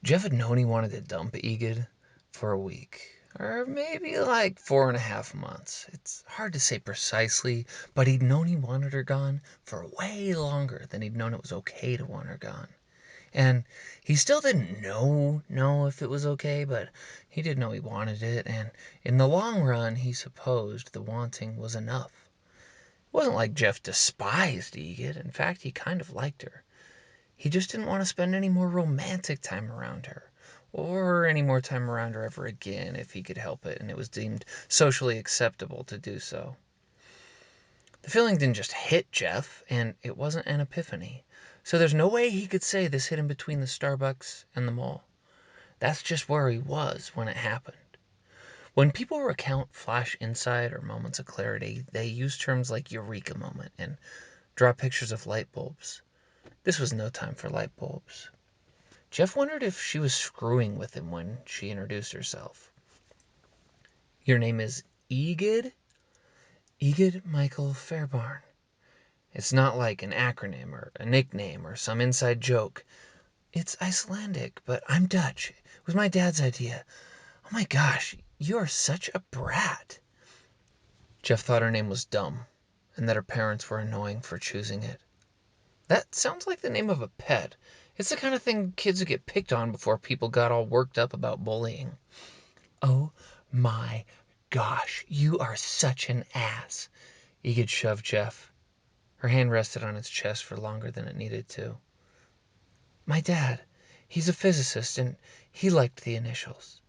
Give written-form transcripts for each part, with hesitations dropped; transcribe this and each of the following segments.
Jeff had known he wanted to dump Egid for a week, or maybe like 4.5 months. It's hard to say precisely, but he'd known he wanted her gone for way longer than he'd known it was okay to want her gone. And he still didn't know if it was okay, but he did know he wanted it, and in the long run, he supposed the wanting was enough. It wasn't like Jeff despised Egid. In fact, he kind of liked her. He just didn't want to spend any more romantic time around her, or any more time around her ever again if he could help it and it was deemed socially acceptable to do so. The feeling didn't just hit Jeff, and it wasn't an epiphany. So there's no way he could say this hit him between the Starbucks and the mall. That's just where he was when it happened. When people recount flash insight or moments of clarity, they use terms like eureka moment and draw pictures of light bulbs. This was no time for light bulbs. Jeff wondered if she was screwing with him when she introduced herself. "Your name is Egid?" "Egid Michael Fairbairn. It's not like an acronym or a nickname or some inside joke. It's Icelandic, but I'm Dutch. It was my dad's idea. Oh my gosh, you are such a brat." Jeff thought her name was dumb, and that her parents were annoying for choosing it. That sounds like the name of a pet. It's the kind of thing kids would get picked on before people got all worked up about bullying. "Oh my gosh, you are such an ass." Egid shoved Jeff. Her hand rested on his chest for longer than it needed to. "My dad, he's a physicist, and he liked the initials."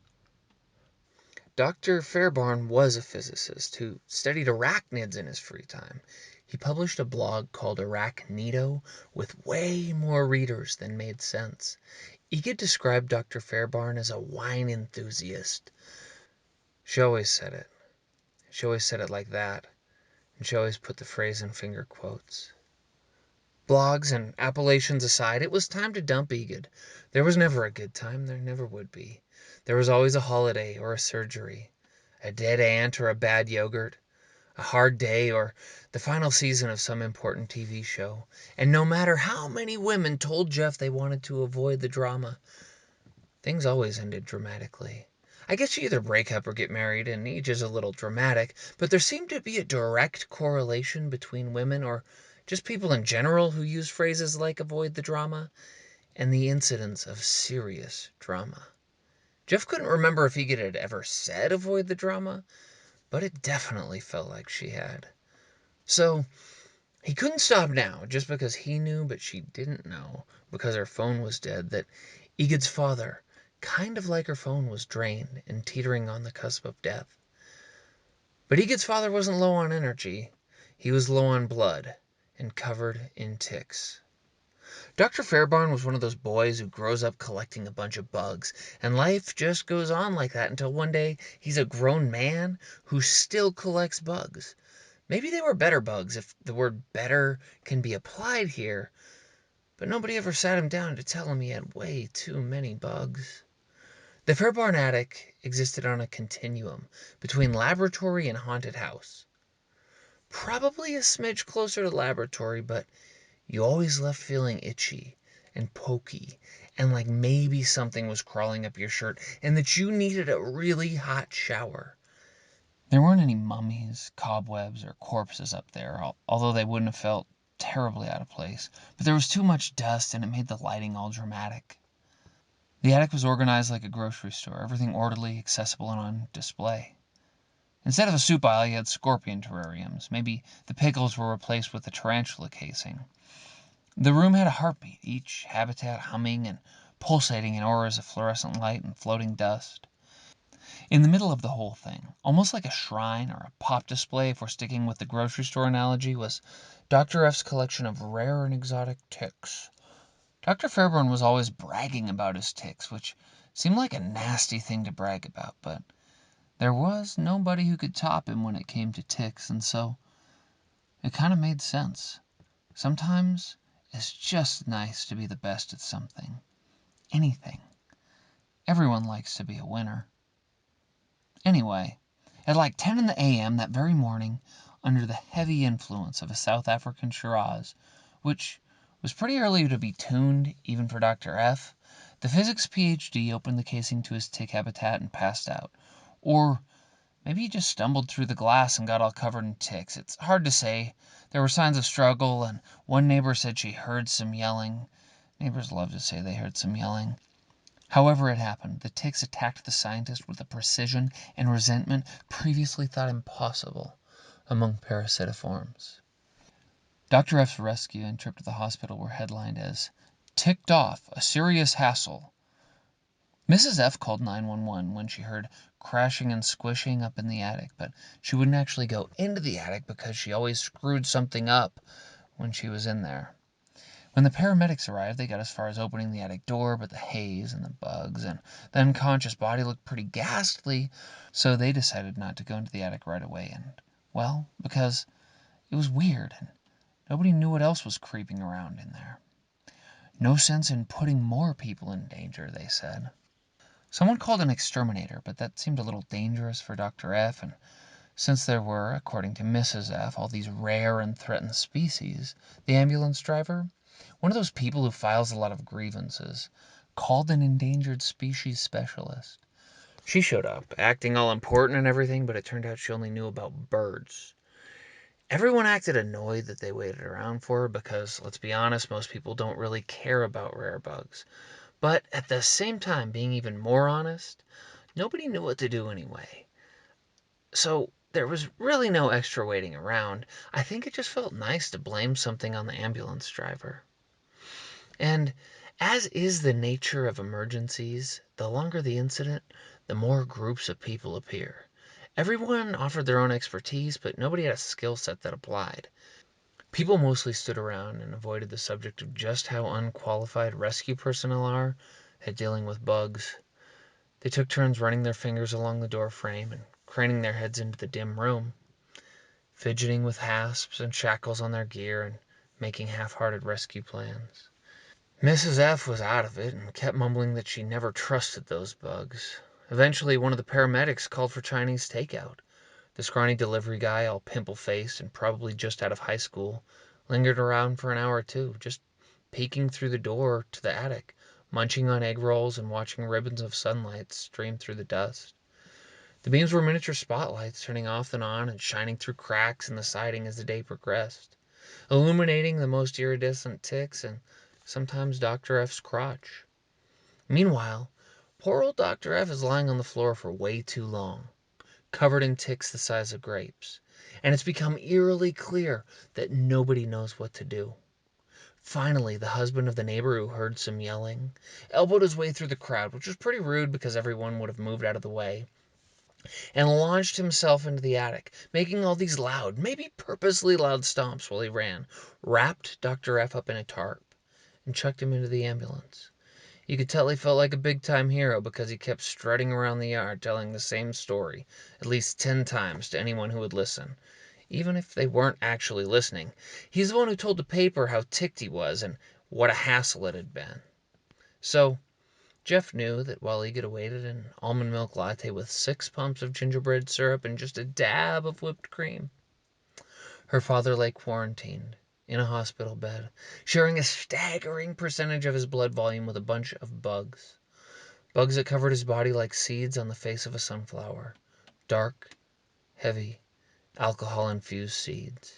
Dr. Fairbairn was a physicist who studied arachnids in his free time. He published a blog called Arachnido with way more readers than made sense. Egid described Dr. Fairbairn as a wine enthusiast. She always said it. She always said it like that, and she always put the phrase in finger quotes. Blogs and appellations aside, it was time to dump Egid. There was never a good time. There never would be. There was always a holiday or a surgery, a dead aunt or a bad yogurt, a hard day or the final season of some important TV show. And no matter how many women told Jeff they wanted to avoid the drama, things always ended dramatically. I guess you either break up or get married, and each is a little dramatic, but there seemed to be a direct correlation between women, or just people in general who use phrases like avoid the drama, and the incidence of serious drama. Jeff couldn't remember if Egid had ever said avoid the drama, but it definitely felt like she had. So he couldn't stop now, just because he knew, but she didn't know, because her phone was dead, that Egid's father, kind of like her phone, was drained and teetering on the cusp of death. But Egid's father wasn't low on energy. He was low on blood and covered in ticks. Dr. Fairbairn was one of those boys who grows up collecting a bunch of bugs, and life just goes on like that until one day he's a grown man who still collects bugs. Maybe they were better bugs, if the word better can be applied here, but nobody ever sat him down to tell him he had way too many bugs. The Fairbairn attic existed on a continuum between laboratory and haunted house. Probably a smidge closer to laboratory, but you always left feeling itchy and pokey and like maybe something was crawling up your shirt and that you needed a really hot shower. There weren't any mummies, cobwebs, or corpses up there, although they wouldn't have felt terribly out of place. But there was too much dust, and it made the lighting all dramatic. The attic was organized like a grocery store, everything orderly, accessible, and on display. Instead of a soup aisle, you had scorpion terrariums. Maybe the pickles were replaced with a tarantula casing. The room had a heartbeat, each habitat humming and pulsating in auras of fluorescent light and floating dust. In the middle of the whole thing, almost like a shrine or a pop display if we're sticking with the grocery store analogy, was Dr. F's collection of rare and exotic ticks. Dr. Fairbairn was always bragging about his ticks, which seemed like a nasty thing to brag about, but there was nobody who could top him when it came to ticks, and so it kind of made sense. Sometimes it's just nice to be the best at something. Anything. Everyone likes to be a winner. Anyway, at like 10 in the a.m. that very morning, under the heavy influence of a South African Shiraz, which was pretty early to be tuned even for Dr. F, The physics PhD opened the casing to his tick habitat and passed out. Or maybe he just stumbled through the glass and got all covered in ticks. It's hard to say. There were signs of struggle, and one neighbor said she heard some yelling. Neighbors love to say they heard some yelling. However it happened, the ticks attacked the scientist with a precision and resentment previously thought impossible among parasitiforms. Dr. F's rescue and trip to the hospital were headlined as "Ticked Off, a Serious Hassle." Mrs. F called 911 when she heard crashing and squishing up in the attic, but she wouldn't actually go into the attic because she always screwed something up when she was in there. When the paramedics arrived, they got as far as opening the attic door, but the haze and the bugs and the unconscious body looked pretty ghastly, so they decided not to go into the attic right away. And, well, because it was weird and nobody knew what else was creeping around in there. No sense in putting more people in danger, they said. Someone called an exterminator, but that seemed a little dangerous for Dr. F, and since there were, according to Mrs. F, all these rare and threatened species, the ambulance driver, one of those people who files a lot of grievances, called an endangered species specialist. She showed up, acting all important and everything, but it turned out she only knew about birds. Everyone acted annoyed that they waited around for her because, let's be honest, most people don't really care about rare bugs. But at the same time, being even more honest, nobody knew what to do anyway. So there was really no extra waiting around. I think it just felt nice to blame something on the ambulance driver. And as is the nature of emergencies, the longer the incident, the more groups of people appear. Everyone offered their own expertise, but nobody had a skill set that applied. People mostly stood around and avoided the subject of just how unqualified rescue personnel are at dealing with bugs. They took turns running their fingers along the door frame and craning their heads into the dim room, fidgeting with hasps and shackles on their gear and making half-hearted rescue plans. Mrs. F was out of it and kept mumbling that she never trusted those bugs. Eventually, one of the paramedics called for Chinese takeout. The scrawny delivery guy, all pimple-faced and probably just out of high school, lingered around for an hour or two, just peeking through the door to the attic, munching on egg rolls and watching ribbons of sunlight stream through the dust. The beams were miniature spotlights, turning off and on and shining through cracks in the siding as the day progressed, illuminating the most iridescent ticks and sometimes Dr. F's crotch. Meanwhile, poor old Dr. F is lying on the floor for way too long, covered in ticks the size of grapes, and it's become eerily clear that nobody knows what to do. Finally, the husband of the neighbor who heard some yelling elbowed his way through the crowd, which was pretty rude because everyone would have moved out of the way, and launched himself into the attic, making all these loud, maybe purposely loud stomps while he ran, wrapped Dr. F up in a tarp, and chucked him into the ambulance. You could tell he felt like a big-time hero because he kept strutting around the yard telling the same story at least 10 times to anyone who would listen, even if they weren't actually listening. He's the one who told the paper how ticked he was and what a hassle it had been. So, Jeff knew that while Egad awaited an almond milk latte with 6 pumps of gingerbread syrup and just a dab of whipped cream, her father lay quarantined in a hospital bed, sharing a staggering percentage of his blood volume with a bunch of bugs. Bugs that covered his body like seeds on the face of a sunflower. Dark, heavy, alcohol-infused seeds.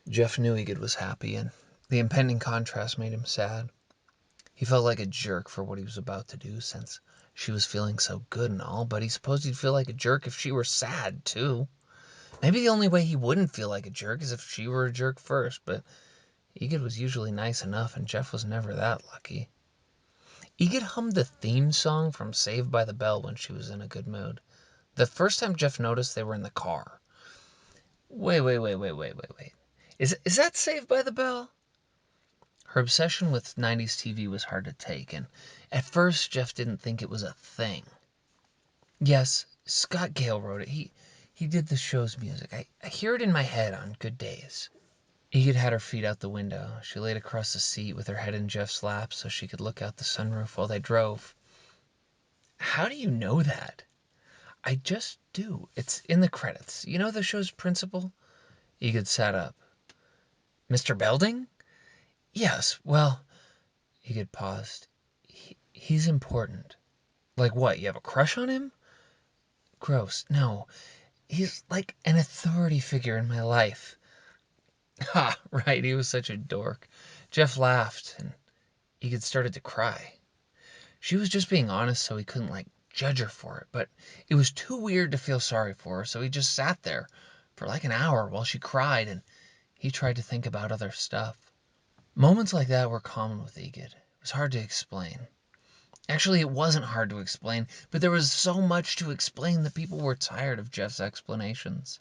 Jeff knew Egad was happy, and the impending contrast made him sad. He felt like a jerk for what he was about to do, since she was feeling so good and all, but he supposed he'd feel like a jerk if she were sad, too. Maybe the only way he wouldn't feel like a jerk is if she were a jerk first, but Egad was usually nice enough, and Jeff was never that lucky. Egad hummed the theme song from Saved by the Bell when she was in a good mood. The first time Jeff noticed they were in the car. Wait. Is that Saved by the Bell? Her obsession with 90s TV was hard to take, and at first Jeff didn't think it was a thing. Yes, Scott Gale wrote it. He did the show's music. I hear it in my head on good days. Egad had her feet out the window. She laid across the seat with her head in Jeff's lap so she could look out the sunroof while they drove. How do you know that? I just do. It's in the credits. You know the show's principal? Egad sat up. Mr. Belding? Yes, well, Egad paused. He's important. Like what? You have a crush on him? Gross. No. He's like an authority figure in my life. Ha, right. He was such a dork. Jeff laughed and Egid started to cry. She was just being honest so he couldn't, like, judge her for it, but it was too weird to feel sorry for her, so he just sat there for like an hour while she cried and he tried to think about other stuff. Moments like that were common with Egid. It was hard to explain. Actually, it wasn't hard to explain, but there was so much to explain that people were tired of Jeff's explanations.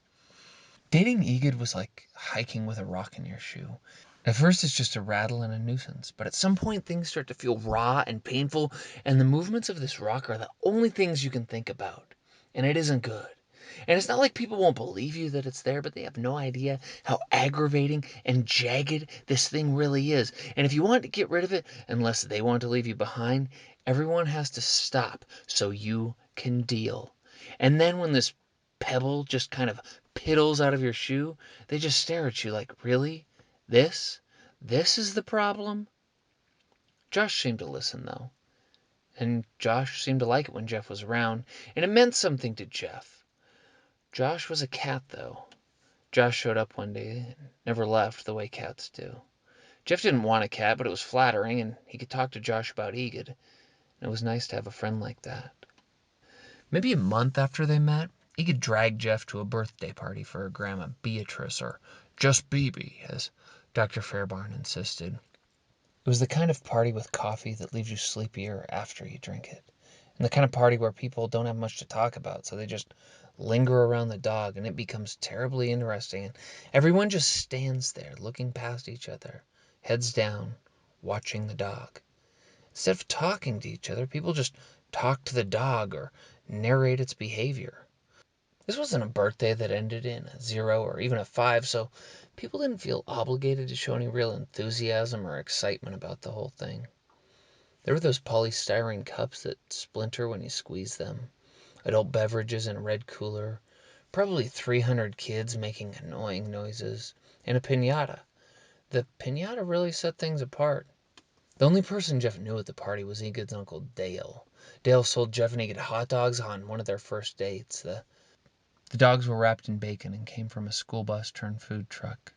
Dating Egid was like hiking with a rock in your shoe. At first, it's just a rattle and a nuisance, but at some point, things start to feel raw and painful, and the movements of this rock are the only things you can think about. And it isn't good. And it's not like people won't believe you that it's there, but they have no idea how aggravating and jagged this thing really is. And if you want to get rid of it, unless they want to leave you behind, everyone has to stop so you can deal. And then when this pebble just kind of piddles out of your shoe, they just stare at you like, really? This? This is the problem? Josh seemed to listen, though. And Josh seemed to like it when Jeff was around, and it meant something to Jeff. Josh was a cat, though. Josh showed up one day and never left the way cats do. Jeff didn't want a cat, but it was flattering, and he could talk to Josh about Egid, and it was nice to have a friend like that. Maybe a month after they met, Egid dragged Jeff to a birthday party for her grandma Beatrice, or just BB, as Dr. Fairbairn insisted. It was the kind of party with coffee that leaves you sleepier after you drink it. And the kind of party where people don't have much to talk about, so they just linger around the dog, and it becomes terribly interesting. And everyone just stands there looking past each other, heads down, watching the dog. Instead of talking to each other, people just talk to the dog or narrate its behavior. This wasn't a birthday that ended in a 0 or even a 5, so people didn't feel obligated to show any real enthusiasm or excitement about the whole thing. There were those polystyrene cups that splinter when you squeeze them, adult beverages in a red cooler, probably 300 kids making annoying noises, and a piñata. The piñata really set things apart. The only person Jeff knew at the party was Egid's uncle Dale. Dale sold Jeff and Egid hot dogs on one of their first dates. The dogs were wrapped in bacon and came from a school bus turned food truck.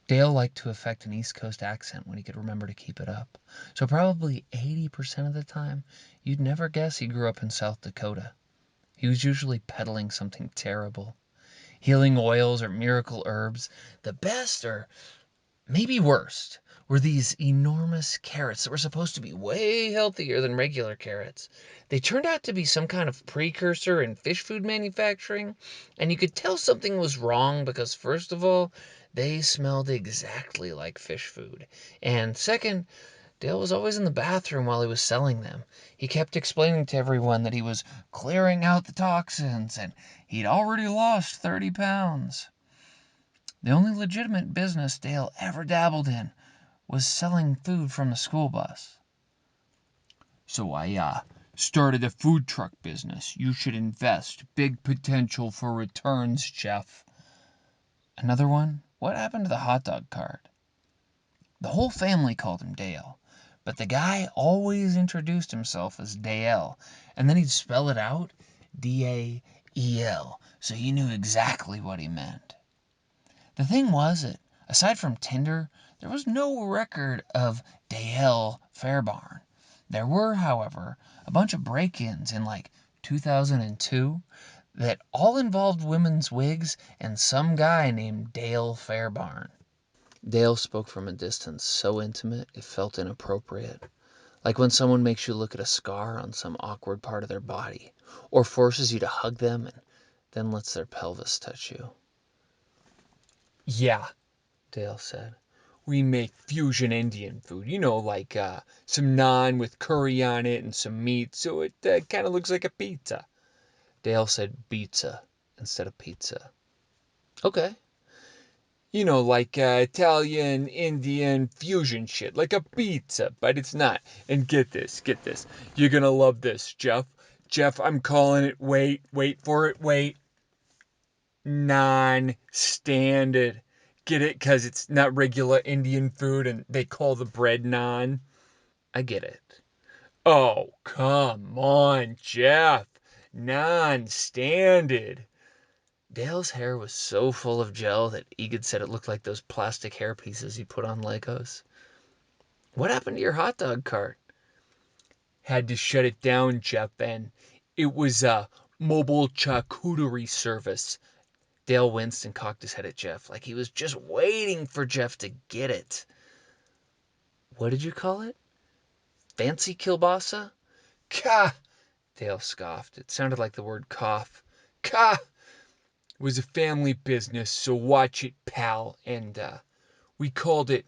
Dale liked to affect an East Coast accent when he could remember to keep it up, so probably 80% of the time, you'd never guess he grew up in South Dakota. He was usually peddling something terrible. Healing oils or miracle herbs. The best, or maybe worst, were these enormous carrots that were supposed to be way healthier than regular carrots. They turned out to be some kind of precursor in fish food manufacturing, and you could tell something was wrong because, first of all, they smelled exactly like fish food. And second, Dale was always in the bathroom while he was selling them. He kept explaining to everyone that he was clearing out the toxins and he'd already lost 30 pounds. The only legitimate business Dale ever dabbled in was selling food from the school bus. So I started a food truck business. You should invest. Big potential for returns, Jeff. Another one? What happened to the hot dog cart? The whole family called him Dale, but the guy always introduced himself as Dale, and then he'd spell it out Dael, so you knew exactly what he meant. The thing was that, aside from Tinder, there was no record of Dale Fairbairn. There were, however, a bunch of break-ins in like 2002 that all involved women's wigs and some guy named Dale Fairbairn. Dale spoke from a distance so intimate it felt inappropriate, like when someone makes you look at a scar on some awkward part of their body, or forces you to hug them and then lets their pelvis touch you. Yeah, Dale said. We make fusion Indian food, like some naan with curry on it and some meat, so it kind of looks like a pizza. Dale said pizza instead of pizza. Okay. Like Italian, Indian fusion shit, like a pizza, but it's not. And get this. You're gonna love this, Jeff. Jeff, I'm calling it, wait for it, wait. Non-standard. Get it? Because it's not regular Indian food and they call the bread naan. I get it. Oh, come on, Jeff. Non-standard. Dale's hair was so full of gel that Egid said it looked like those plastic hair pieces you put on Legos. What happened to your hot dog cart? Had to shut it down, Jeff, and it was a mobile charcuterie service. Dale winced and cocked his head at Jeff, like he was just waiting for Jeff to get it. What did you call it? Fancy kielbasa? Ka! Dale scoffed. It sounded like the word cough. Ka! It was a family business, so watch it, pal. And we called it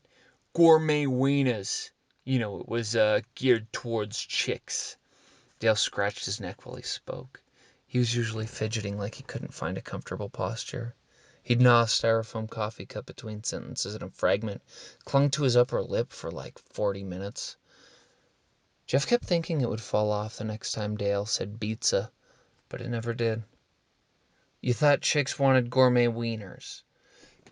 gourmet wieners. It was geared towards chicks. Dale scratched his neck while he spoke. He was usually fidgeting like he couldn't find a comfortable posture. He'd gnaw a styrofoam coffee cup between sentences, and a fragment clung to his upper lip for like 40 minutes. Jeff kept thinking it would fall off the next time Dale said pizza, but it never did. You thought chicks wanted gourmet wieners.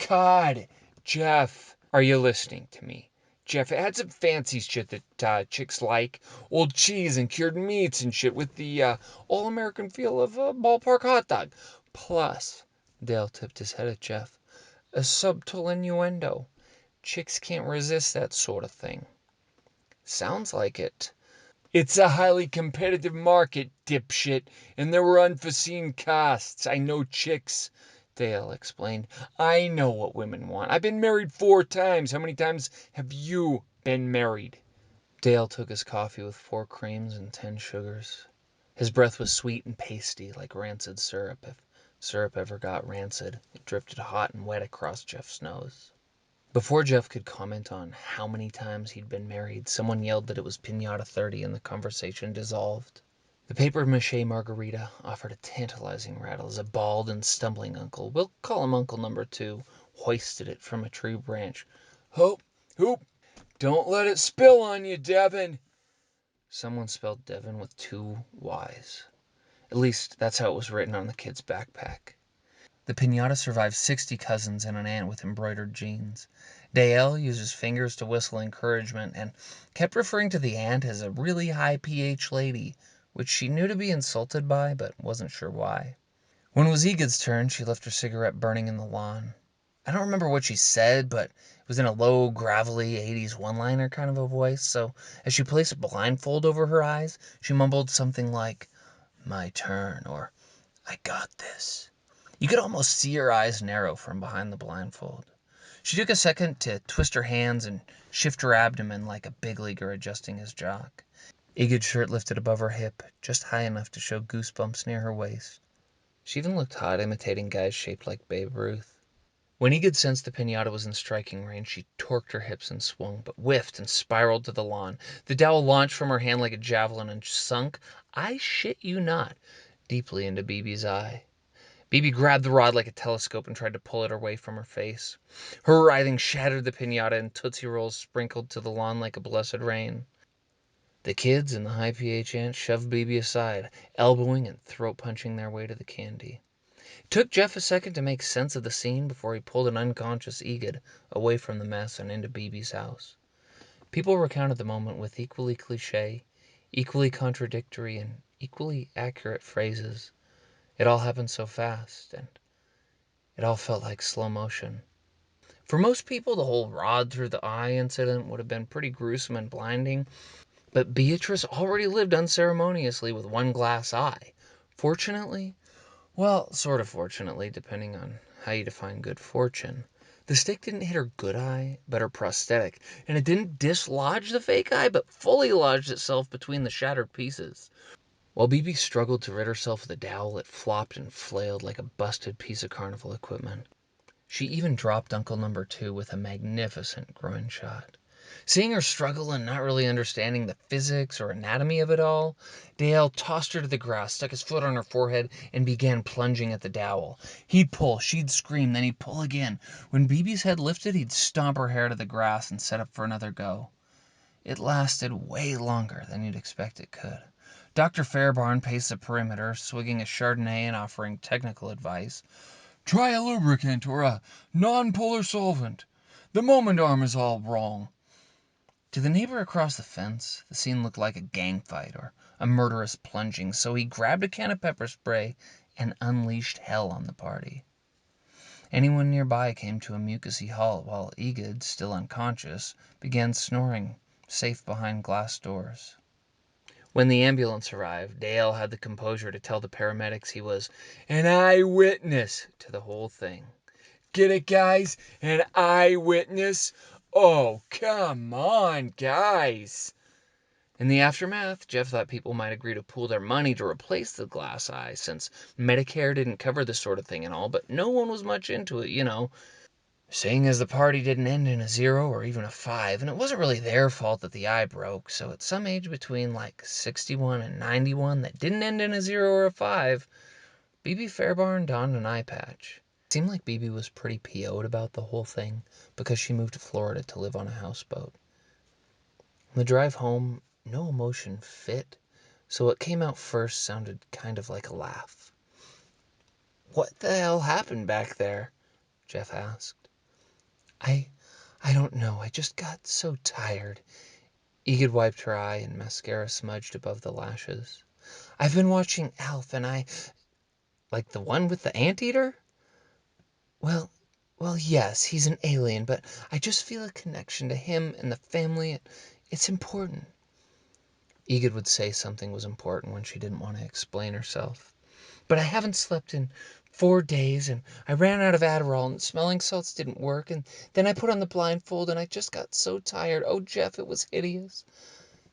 God, Jeff, are you listening to me? Jeff, it had some fancy shit that chicks like. Old cheese and cured meats and shit with the all-American feel of a ballpark hot dog. Plus, Dale tipped his head at Jeff, a subtle innuendo. Chicks can't resist that sort of thing. Sounds like it. It's a highly competitive market, dipshit, and there were unforeseen costs. I know chicks, Dale explained. I know what women want. I've been married 4 times. How many times have you been married? Dale took his coffee with 4 creams and 10 sugars. His breath was sweet and pasty, like rancid syrup. If syrup ever got rancid, it drifted hot and wet across Jeff's nose. Before Jeff could comment on how many times he'd been married, someone yelled that it was Pinata 30 and the conversation dissolved. The papier-mâché margarita offered a tantalizing rattle as a bald and stumbling uncle, we'll call him Uncle Number 2, hoisted it from a tree branch. Hoop, hoop, don't let it spill on you, Devin. Someone spelled Devin with 2 Y's. At least, that's how it was written on the kid's backpack. The piñata survived 60 cousins and an aunt with embroidered jeans. Dale used his fingers to whistle encouragement and kept referring to the aunt as a really high pH lady, which she knew to be insulted by, but wasn't sure why. When it was Egid's turn, she left her cigarette burning in the lawn. I don't remember what she said, but it was in a low, gravelly 80s one-liner kind of a voice, so as she placed a blindfold over her eyes, she mumbled something like, "My turn," or "I got this." You could almost see her eyes narrow from behind the blindfold. She took a second to twist her hands and shift her abdomen like a big leaguer adjusting his jock. Egid's shirt lifted above her hip, just high enough to show goosebumps near her waist. She even looked hot, imitating guys shaped like Babe Ruth. When Egid sensed the pinata was in striking range, she torqued her hips and swung, but whiffed and spiraled to the lawn. The dowel launched from her hand like a javelin and sunk, I shit you not, deeply into Bibi's eye. Bibi grabbed the rod like a telescope and tried to pull it away from her face. Her writhing shattered the pinata, and Tootsie Rolls sprinkled to the lawn like a blessed rain. The kids and the high pH aunt shoved Bibi aside, elbowing and throat-punching their way to the candy. It took Jeff a second to make sense of the scene before he pulled an unconscious Egid away from the mess and into Bibi's house. People recounted the moment with equally cliché, equally contradictory, and equally accurate phrases. It all happened so fast, and it all felt like slow motion. For most people, the whole rod through the eye incident would have been pretty gruesome and blinding, but Beatrice already lived unceremoniously with one glass eye. Fortunately, well, sort of fortunately, depending on how you define good fortune, the stick didn't hit her good eye, but her prosthetic, and it didn't dislodge the fake eye, but fully lodged itself between the shattered pieces. While Bibi struggled to rid herself of the dowel, it flopped and flailed like a busted piece of carnival equipment. She even dropped Uncle Number 2 with a magnificent groin shot. Seeing her struggle and not really understanding the physics or anatomy of it all, Dale tossed her to the grass, stuck his foot on her forehead, and began plunging at the dowel. He'd pull, she'd scream, then he'd pull again. When Bibi's head lifted, he'd stomp her hair to the grass and set up for another go. It lasted way longer than you'd expect it could. Dr. Fairbairn paced the perimeter, swigging a Chardonnay and offering technical advice. Try a lubricant or a non-polar solvent. The moment arm is all wrong. To the neighbor across the fence, the scene looked like a gang fight or a murderous plunging, so he grabbed a can of pepper spray and unleashed hell on the party. Anyone nearby came to a mucusy halt while Egid, still unconscious, began snoring, safe behind glass doors. When the ambulance arrived, Dale had the composure to tell the paramedics he was an eyewitness to the whole thing. Get it, guys? An eyewitness? Oh, come on, guys. In the aftermath, Jeff thought people might agree to pool their money to replace the glass eye, since Medicare didn't cover this sort of thing and all, but no one was much into it. Seeing as the party didn't end in a 0 or even a 5, and it wasn't really their fault that the eye broke, so at some age between like 61 and 91 that didn't end in a 0 or a 5, BB Fairbairn donned an eye patch. It seemed like BB was pretty PO'd about the whole thing because she moved to Florida to live on a houseboat. On the drive home, no emotion fit, so what came out first sounded kind of like a laugh. "What the hell happened back there?" Jeff asked. I I don't know. I just got so tired." Egid wiped her eye and mascara smudged above the lashes. "I've been watching Alf and I—" "Like the one with the anteater?" Well, well, yes, he's an alien, but I just feel a connection to him and the family. It's important." Egid would say something was important when she didn't want to explain herself. "But I haven't slept in 4 days, and I ran out of Adderall, and smelling salts didn't work, and then I put on the blindfold, and I just got so tired. Oh, Jeff, it was hideous.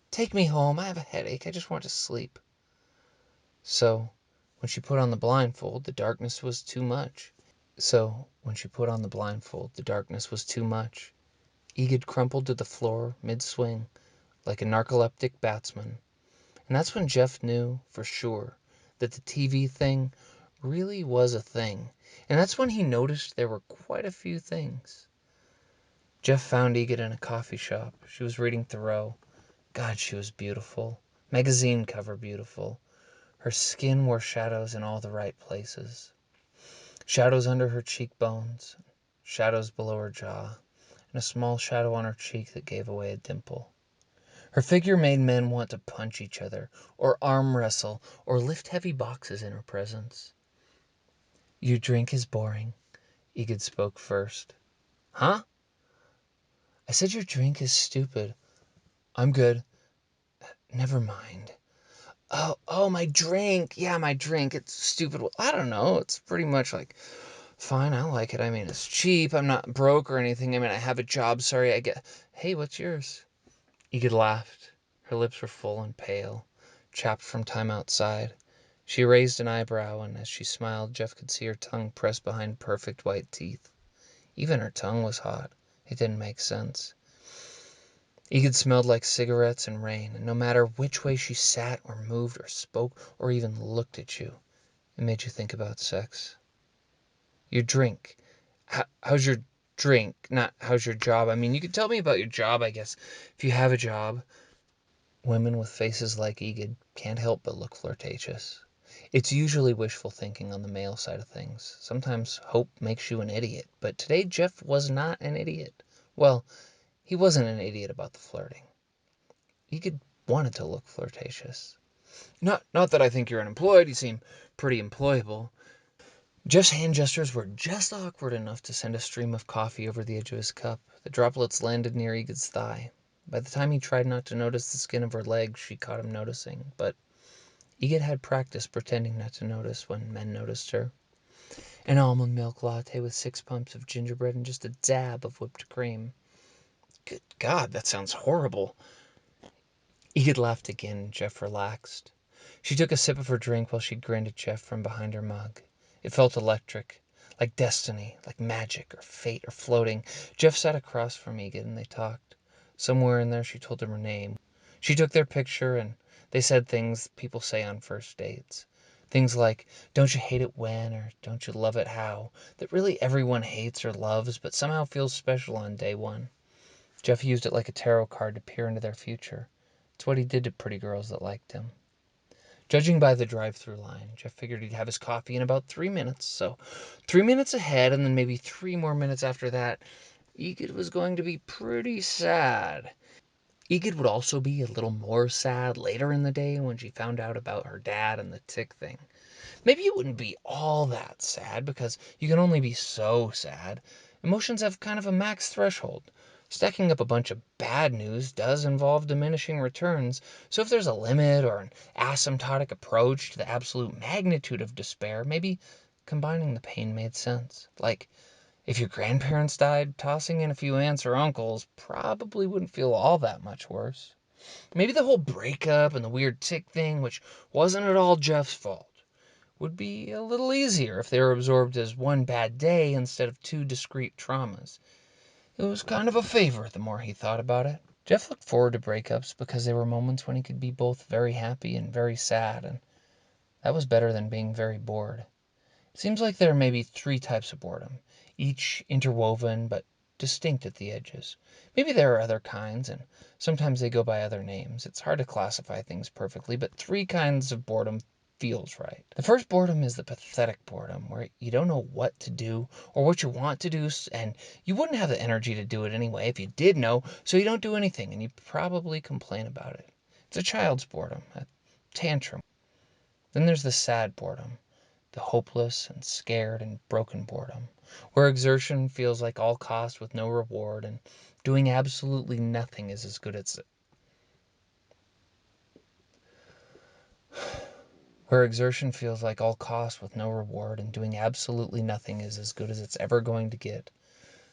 Take me home. I have a headache. I just want to sleep." So, when she put on the blindfold, the darkness was too much. Egid crumpled to the floor mid-swing, like a narcoleptic batsman. And that's when Jeff knew, for sure, that the TV thing really was a thing. And that's when he noticed there were quite a few things. Jeff found Egid in a coffee shop. She was reading Thoreau. God, she was beautiful. Magazine cover beautiful. Her skin wore shadows in all the right places. Shadows under her cheekbones, shadows below her jaw, and a small shadow on her cheek that gave away a dimple. Her figure made men want to punch each other, or arm wrestle, or lift heavy boxes in her presence. "Your drink is boring," Egid spoke first. "Huh?" "I said your drink is stupid." "I'm good." "Never mind." Oh, my drink. Yeah, my drink. It's stupid. Well, I don't know. It's pretty much like, fine, I like it. I mean, it's cheap. I'm not broke or anything. I mean, I have a job. Sorry, I get... Hey, what's yours?" Egid laughed. Her lips were full and pale, chapped from time outside. She raised an eyebrow, and as she smiled, Jeff could see her tongue pressed behind perfect white teeth. Even her tongue was hot. It didn't make sense. Egid smelled like cigarettes and rain, and no matter which way she sat or moved or spoke or even looked at you, it made you think about sex. "Your drink. How's your drink? Not how's your job. I mean, you could tell me about your job, I guess, if you have a job." Women with faces like Egid can't help but look flirtatious. It's usually wishful thinking on the male side of things. Sometimes hope makes you an idiot, but today Jeff was not an idiot. Well, he wasn't an idiot about the flirting. Egid wanted to look flirtatious. Not that I think you're unemployed. You seem pretty employable." Jeff's hand gestures were just awkward enough to send a stream of coffee over the edge of his cup. The droplets landed near Egid's thigh. By the time he tried not to notice the skin of her leg, she caught him noticing. But Egid had practice pretending not to notice when men noticed her. "An almond milk latte with 6 pumps of gingerbread and just a dab of whipped cream." "Good God, that sounds horrible." Egid laughed again, and Jeff relaxed. She took a sip of her drink while she grinned at Jeff from behind her mug. It felt electric, like destiny, like magic, or fate, or floating. Jeff sat across from Egid, and they talked. Somewhere in there she told him her name. She took their picture, and they said things people say on first dates. Things like, "Don't you hate it when," or "Don't you love it how," that really everyone hates or loves, but somehow feels special on day one. Jeff used it like a tarot card to peer into their future. It's what he did to pretty girls that liked him. Judging by the drive-through line, Jeff figured he'd have his coffee in about 3 minutes, so 3 minutes ahead, and then maybe 3 more minutes after that, Egid was going to be pretty sad. Egid would also be a little more sad later in the day when she found out about her dad and the tick thing. Maybe it wouldn't be all that sad because you can only be so sad. Emotions have kind of a max threshold. Stacking up a bunch of bad news does involve diminishing returns, so if there's a limit or an asymptotic approach to the absolute magnitude of despair, maybe combining the pain made sense. Like, if your grandparents died, tossing in a few aunts or uncles probably wouldn't feel all that much worse. Maybe the whole breakup and the weird tick thing, which wasn't at all Jeff's fault, would be a little easier if they were absorbed as one bad day instead of two discrete traumas. It was kind of a favor the more he thought about it. Jeff looked forward to breakups because they were moments when he could be both very happy and very sad, and that was better than being very bored. It seems like there are maybe three types of boredom, each interwoven but distinct at the edges. Maybe there are other kinds, and sometimes they go by other names. It's hard to classify things perfectly, but three kinds of boredom feels right. The first boredom is the pathetic boredom, where you don't know what to do or what you want to do, and you wouldn't have the energy to do it anyway if you did know, so you don't do anything, and you probably complain about it. It's a child's boredom, a tantrum. Then there's the sad boredom, the hopeless and scared and broken boredom, where exertion feels like all cost with no reward, and doing absolutely nothing is as good as where exertion feels like all cost with no reward, and doing absolutely nothing is as good as it's ever going to get,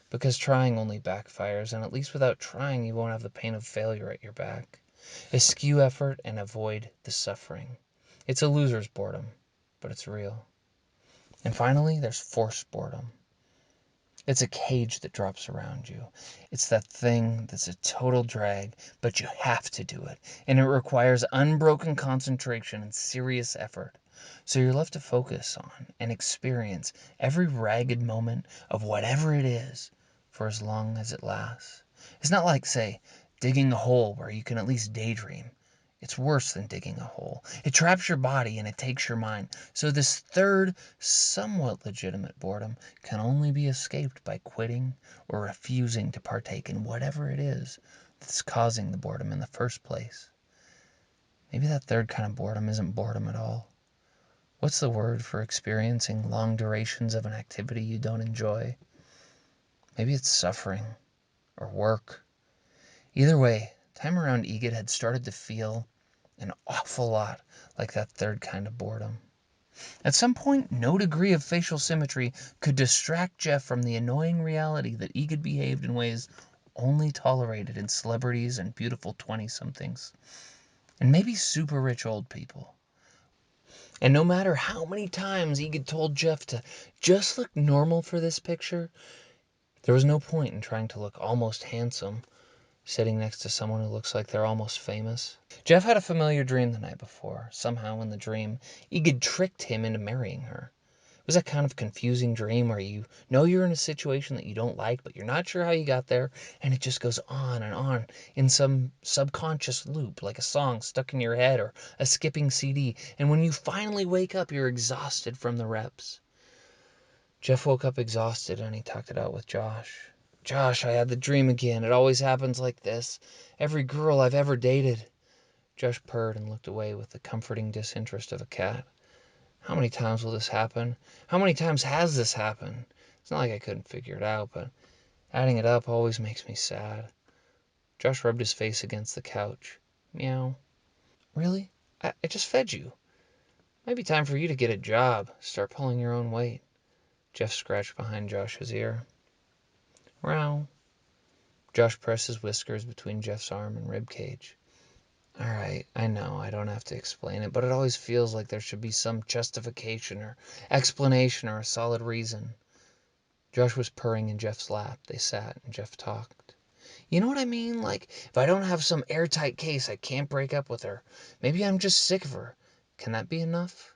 because trying only backfires, and at least without trying you won't have the pain of failure at your back. Eschew effort and avoid the suffering. It's a loser's boredom, but it's real. And finally, there's forced boredom. It's a cage that drops around you. It's that thing that's a total drag, but you have to do it, and it requires unbroken concentration and serious effort. So you're left to focus on and experience every ragged moment of whatever it is for as long as it lasts. It's not like, say, digging a hole where you can at least daydream. It's worse than digging a hole. It traps your body and it takes your mind. So this third, somewhat legitimate boredom can only be escaped by quitting or refusing to partake in whatever it is that's causing the boredom in the first place. Maybe that third kind of boredom isn't boredom at all. What's the word for experiencing long durations of an activity you don't enjoy? Maybe it's suffering or work. Either way, time around Egid had started to feel an awful lot like that third kind of boredom. At some point, no degree of facial symmetry could distract Jeff from the annoying reality that Egid behaved in ways only tolerated in celebrities and beautiful 20-somethings, and maybe super rich old people. And no matter how many times Egid told Jeff to just look normal for this picture, there was no point in trying to look almost handsome sitting next to someone who looks like they're almost famous. Jeff had a familiar dream the night before. Somehow in the dream, Egid tricked him into marrying her. It was that kind of confusing dream where you know you're in a situation that you don't like, but you're not sure how you got there, and it just goes on and on in some subconscious loop, like a song stuck in your head or a skipping CD, and when you finally wake up, you're exhausted from the reps. Jeff woke up exhausted and he talked it out with Josh. Josh, I had the dream again. It always happens like this. Every girl I've ever dated. Josh purred and looked away with the comforting disinterest of a cat. How many times will this happen? How many times has this happened? It's not like I couldn't figure it out, but adding it up always makes me sad. Josh rubbed his face against the couch. Meow. Really? I just fed you. Might be time for you to get a job. Start pulling your own weight. Jeff scratched behind Josh's ear. Meow. Josh pressed his whiskers between Jeff's arm and rib cage. All right, I know I don't have to explain it, but it always feels like there should be some justification or explanation or a solid reason. Josh was purring in Jeff's lap. They sat and Jeff talked. You know what I mean? Like, if I don't have some airtight case, I can't break up with her. Maybe I'm just sick of her. Can that be enough?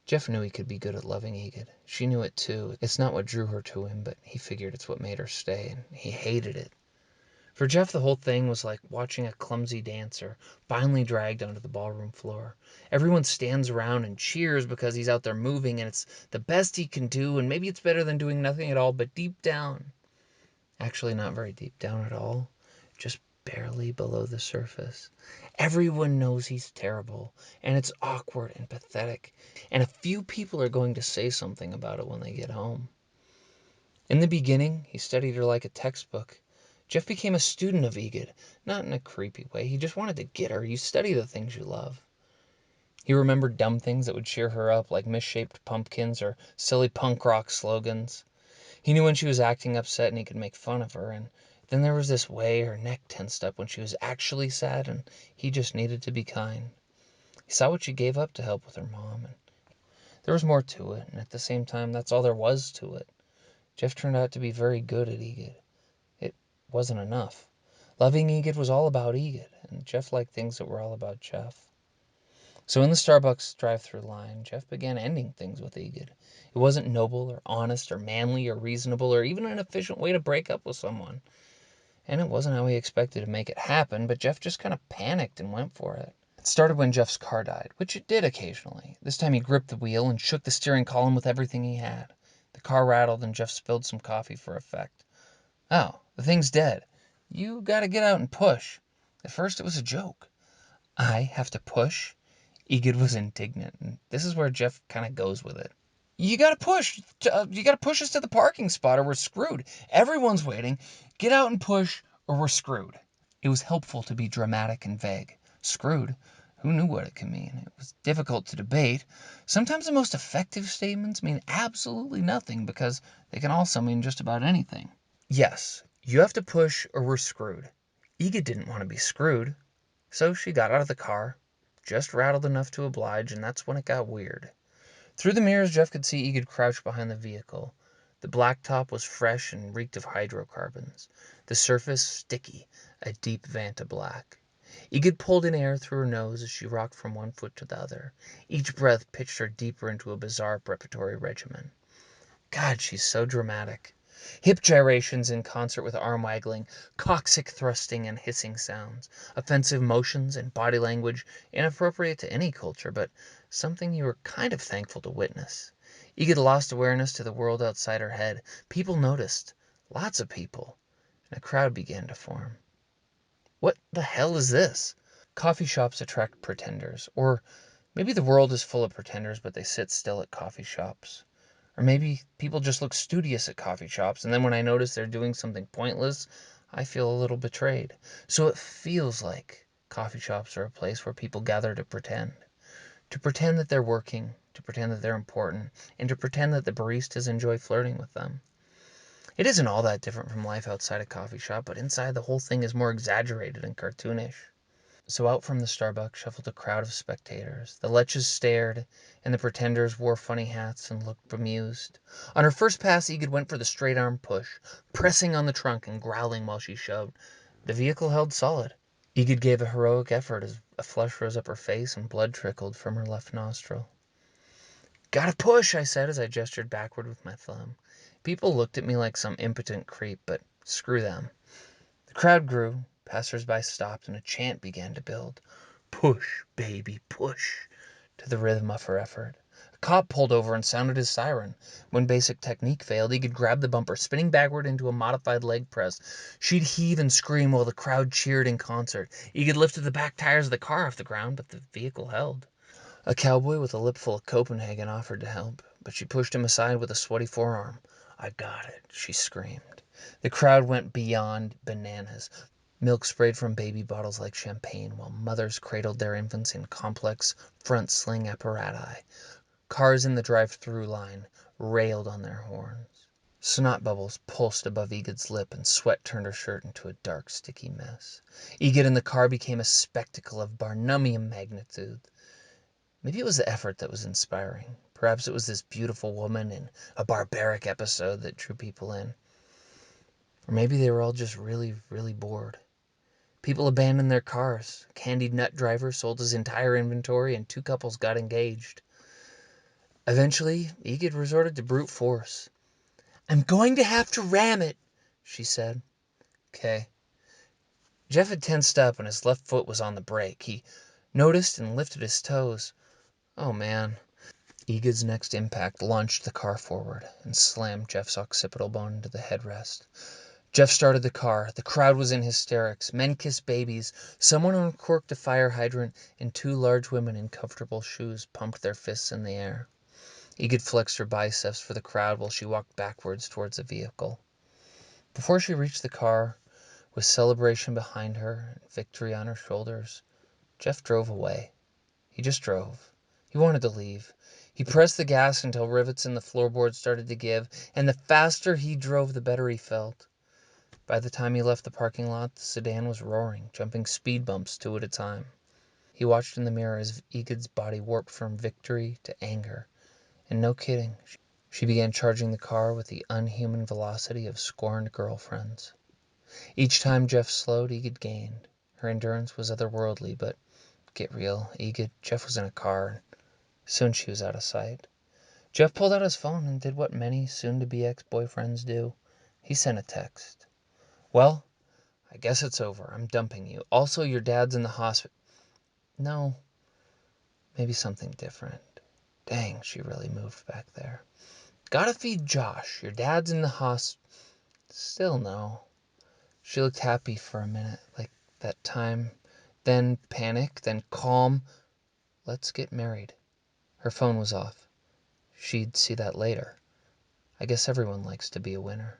Jeff knew he could be good at loving Egid. She knew it too. It's not what drew her to him, but he figured it's what made her stay, and he hated it. For Jeff, the whole thing was like watching a clumsy dancer finally dragged onto the ballroom floor. Everyone stands around and cheers because he's out there moving, and it's the best he can do, and maybe it's better than doing nothing at all, but deep down, actually not very deep down at all, just barely below the surface. Everyone knows he's terrible, and it's awkward and pathetic, and a few people are going to say something about it when they get home. In the beginning, he studied her like a textbook. Jeff became a student of Egid, not in a creepy way. He just wanted to get her. You study the things you love. He remembered dumb things that would cheer her up, like misshaped pumpkins or silly punk rock slogans. He knew when she was acting upset and he could make fun of her. And then there was this way her neck tensed up when she was actually sad and he just needed to be kind. He saw what she gave up to help with her mom. And there was more to it, and at the same time, that's all there was to it. Jeff turned out to be very good at Egid. It wasn't enough. Loving Egid was all about Egid, and Jeff liked things that were all about Jeff. So in the Starbucks drive-through line, Jeff began ending things with Egid. It wasn't noble or honest or manly or reasonable or even an efficient way to break up with someone. And it wasn't how he expected to make it happen, but Jeff just kind of panicked and went for it. It started when Jeff's car died, which it did occasionally. This time he gripped the wheel and shook the steering column with everything he had. The car rattled and Jeff spilled some coffee for effect. "Oh, the thing's dead. You gotta get out and push." At first it was a joke. "I have to push?" Egid was indignant, and this is where Jeff kind of goes with it. "You gotta push. You gotta push us to the parking spot or we're screwed. Everyone's waiting. Get out and push or we're screwed." It was helpful to be dramatic and vague. Screwed? Who knew what it could mean? It was difficult to debate. Sometimes the most effective statements mean absolutely nothing because they can also mean just about anything. Yes, you have to push or we're screwed. Ega didn't want to be screwed, so she got out of the car, just rattled enough to oblige, and that's when it got weird. Through the mirrors, Jeff could see Egid crouched behind the vehicle. The blacktop was fresh and reeked of hydrocarbons. The surface sticky, a deep Vanta black. Egid pulled in air through her nose as she rocked from one foot to the other. Each breath pitched her deeper into a bizarre preparatory regimen. God, she's so dramatic. Hip gyrations in concert with arm waggling, coccyx thrusting and hissing sounds, offensive motions and body language inappropriate to any culture, but something you were kind of thankful to witness. Egid lost awareness to the world outside her head. People noticed. Lots of people. And a crowd began to form. What the hell is this? Coffee shops attract pretenders. Or maybe the world is full of pretenders, but they sit still at coffee shops. Or maybe people just look studious at coffee shops, and then when I notice they're doing something pointless, I feel a little betrayed. So it feels like coffee shops are a place where people gather to pretend. To pretend that they're working, to pretend that they're important, and to pretend that the baristas enjoy flirting with them. It isn't all that different from life outside a coffee shop, but inside the whole thing is more exaggerated and cartoonish. So out from the Starbucks shuffled a crowd of spectators. The leches stared, and the pretenders wore funny hats and looked bemused. On her first pass, Egid went for the straight-arm push, pressing on the trunk and growling while she shoved. The vehicle held solid. Egid gave a heroic effort as a flush rose up her face and blood trickled from her left nostril. "Gotta push," I said as I gestured backward with my thumb. People looked at me like some impotent creep, but screw them. The crowd grew, passers-by stopped, and a chant began to build. "Push, baby, push," to the rhythm of her effort. A cop pulled over and sounded his siren. When basic technique failed, he could grab the bumper, spinning backward into a modified leg press. She'd heave and scream while the crowd cheered in concert. Egid lifted the back tires of the car off the ground, but the vehicle held. A cowboy with a lip full of Copenhagen offered to help, but she pushed him aside with a sweaty forearm. "I got it," she screamed. The crowd went beyond bananas. Milk sprayed from baby bottles like champagne, while mothers cradled their infants in complex front sling apparatus. Cars in the drive-through line railed on their horns. Snot bubbles pulsed above Egid's lip, and sweat turned her shirt into a dark, sticky mess. Egid in the car became a spectacle of Barnummian magnitude. Maybe it was the effort that was inspiring. Perhaps it was this beautiful woman in a barbaric episode that drew people in. Or maybe they were all just really, really bored. People abandoned their cars. A candied nut driver sold his entire inventory, and two couples got engaged. Eventually, Egid resorted to brute force. "I'm going to have to ram it," she said. "Okay." Jeff had tensed up, and his left foot was on the brake. He noticed and lifted his toes. Oh, man. Egid's next impact launched the car forward and slammed Jeff's occipital bone into the headrest. Jeff started the car. The crowd was in hysterics. Men kissed babies. Someone uncorked a fire hydrant, and two large women in comfortable shoes pumped their fists in the air. Egid flexed her biceps for the crowd while she walked backwards towards the vehicle. Before she reached the car, with celebration behind her and victory on her shoulders, Jeff drove away. He just drove. He wanted to leave. He pressed the gas until rivets in the floorboards started to give, and the faster he drove, the better he felt. By the time he left the parking lot, the sedan was roaring, jumping speed bumps two at a time. He watched in the mirror as Egid's body warped from victory to anger. And no kidding, she began charging the car with the unhuman velocity of scorned girlfriends. Each time Jeff slowed, Egid gained. Her endurance was otherworldly, but get real, Egid, Jeff was in a car. Soon she was out of sight. Jeff pulled out his phone and did what many soon-to-be ex-boyfriends do. He sent a text. Well, I guess it's over. I'm dumping you. Also, your dad's in the hospital. No, maybe something different. Dang, she really moved back there. Gotta feed Josh. Your dad's in the hospital. Still no. She looked happy for a minute, like that time. Then panic, then calm. Let's get married. Her phone was off. She'd see that later. I guess everyone likes to be a winner.